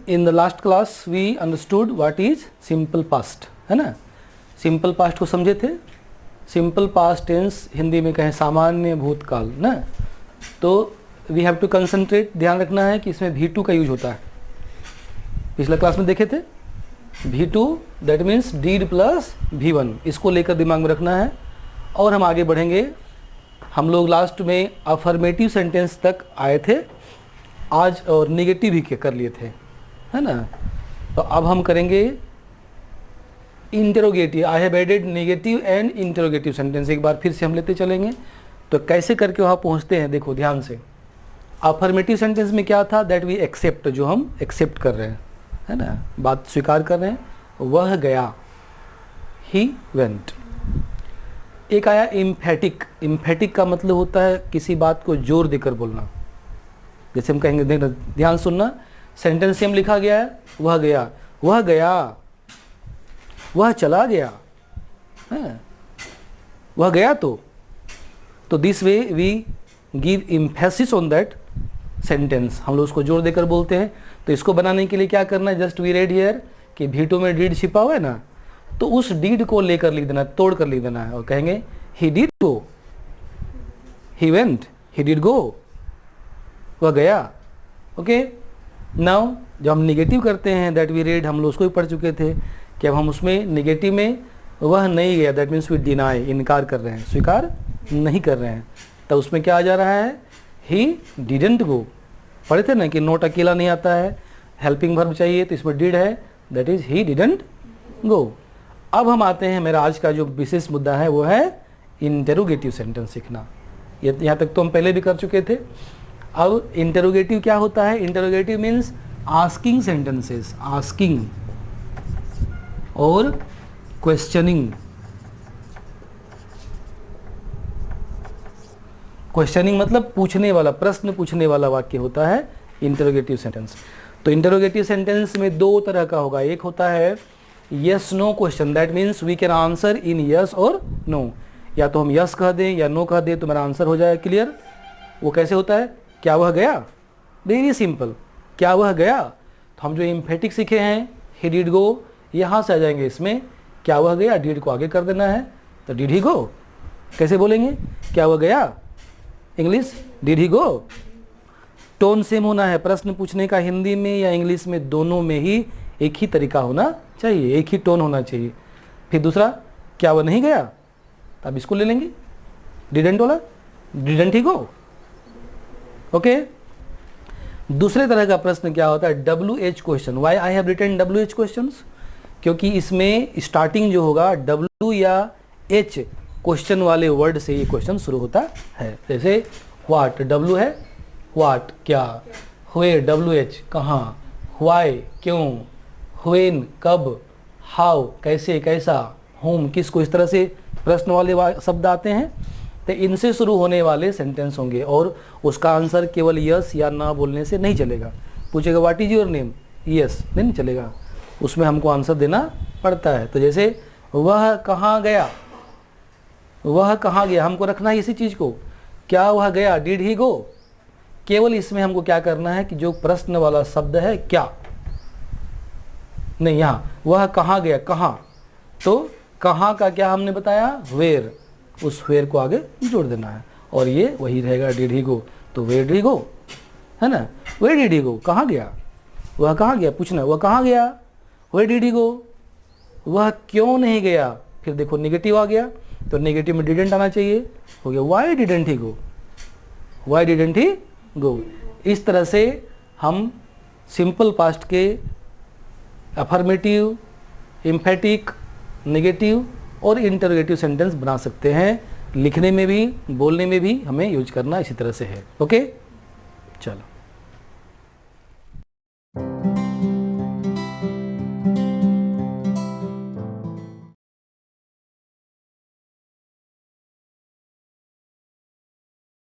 In the last class we understood what is simple past, है ना। Simple past को समझे थे। सिंपल पास्ट टेंस हिंदी में कहें सामान्य भूतकाल ना, तो वी हैव टू कंसंट्रेट, ध्यान रखना है कि इसमें V2 का यूज होता है। पिछला क्लास में देखे थे V2 that means deed plus V1, इसको लेकर दिमाग में रखना है। और हम आगे बढ़ेंगे। हम लोग लास्ट में अफर्मेटिव सेंटेंस तक आए थे आज, और नेगेटिव भी कर लिए थे, है ना। तो अब हम करेंगे interrogative. I have added negative and interrogative sentence, एक बार फिर से हम लेते चलेंगे। तो कैसे करके वहाँ पहुँचते हैं, देखो ध्यान से। अफर्मेटिव सेंटेंस में क्या था, दैट वी एक्सेप्ट, जो हम एक्सेप्ट कर रहे हैं, है ना, बात स्वीकार कर रहे हैं। वह गया, ही वेंट। एक आया इम्फेटिक। इम्फेटिक का मतलब होता है किसी बात को जोर देकर बोलना। जैसे हम कहेंगे, देखना ध्यान सुनना, सेंटेंस सेम लिखा गया है, वह गया, वह गया, वह चला गया, है, वह गया। तो this way we give emphasis on that sentence, हम लोग उसको जोर देकर बोलते हैं। तो इसको बनाने के लिए क्या करना है, जस्ट वी रेड हियर कि V2 में डीड छिपा हुआ है ना, तो उस डीड को लेकर लिख देना, तोड़ कर लिख देना है, और कहेंगे he did go, he went, he did go, वह गया। ओके, नाउ जब हम निगेटिव करते हैं, दैट वी रेड, हम लोग उसको भी पढ़ चुके थे कि अब हम उसमें निगेटिव में वह नहीं गया, दैट मीन्स वी डिनाई, इनकार कर रहे हैं, स्वीकार नहीं कर रहे हैं। तो उसमें क्या आ जा रहा है, ही डिडंट गो। पढ़े थे ना कि नोट अकेला नहीं आता है, हेल्पिंग वर्ब चाहिए, तो इसमें डिड है, that is he didn't go. अब हम आते हैं, मेरा आज का जो विशेष मुद्दा है वो है इंटेरोगेटिव सेंटेंस सीखना। यहाँ तक तो हम पहले भी कर चुके थे। अब इंटेरोगेटिव क्या होता है, interrogative means asking sentences, asking और क्वेश्चनिंग। क्वेश्चनिंग मतलब पूछने वाला, प्रश्न पूछने वाला वाक्य होता है इंटेरोगेटिव सेंटेंस। तो इंटेरोगेटिव सेंटेंस में दो तरह का होगा, एक होता है yes no question, that means we can answer in yes or no. या तो हम यस कह दें या नो कह दें तो मेरा आंसर हो जाए क्लियर। वो कैसे होता है, क्या वह गया, वेरी सिंपल, क्या वह गया। तो हम जो एम्फेटिक सीखे हैं, ही डिड गो, यहाँ से आ जाएंगे इसमें, क्या वह गया, डिड को आगे कर देना है, तो डिड ही गो। कैसे बोलेंगे, क्या वह गया, English did he go. Tone same होना है, प्रश्न पूछने का हिंदी में या इंग्लिश में, दोनों में ही एक ही तरीका होना चाहिए, एक ही टोन होना चाहिए। फिर दूसरा, क्या वह नहीं गया, अब इसको ले लेंगे, डिडंट वाला, डिडंट ही गो। ओके, दूसरे तरह का प्रश्न क्या होता है, WH question. Why I have written WH questions, क्योंकि इसमें स्टार्टिंग जो होगा W या H क्वेश्चन वाले वर्ड से ये क्वेश्चन शुरू होता है। जैसे व्हाट, W है व्हाट क्या, वेयर WH कहाँ, व्हाई क्यों, व्हेन कब, हाउ कैसे कैसा, होम किसको, इस तरह से प्रश्न वाले शब्द आते हैं। तो इनसे शुरू होने वाले सेंटेंस होंगे, और उसका आंसर केवल यस या ना बोलने से नहीं चलेगा। पूछेगा what is your name, yes नहीं चलेगा, उसमें हमको आंसर देना पड़ता है। तो जैसे वह कहाँ गया, वह कहाँ गया, हमको रखना है इसी चीज़ को, क्या वह गया, डिड ही गो। केवल इसमें हमको क्या करना है कि जो प्रश्न वाला शब्द है क्या, नहीं यहाँ वह कहाँ गया, कहाँ, तो कहाँ का क्या हमने बताया, वेयर, उस वेयर को आगे जोड़ देना है, और ये वही रहेगा डिड ही गो। तो वेयर डिड ही गो, है ना, वेयर डिड ही गो, कहाँ गया, वह कहाँ गया, पूछना वह कहाँ गया, वेयर डिड ही गो, वह क्यों नहीं गया। फिर देखो नेगेटिव आ गया, तो नेगेटिव में डिडंट आना चाहिए, हो गया why didn't he go, why didn't he go. इस तरह से हम सिंपल पास्ट के अफर्मेटिव, एम्फेटिक, नेगेटिव और इंटरोगेटिव सेंटेंस बना सकते हैं। लिखने में भी, बोलने में भी हमें यूज करना इसी तरह से है। ओके, चलो।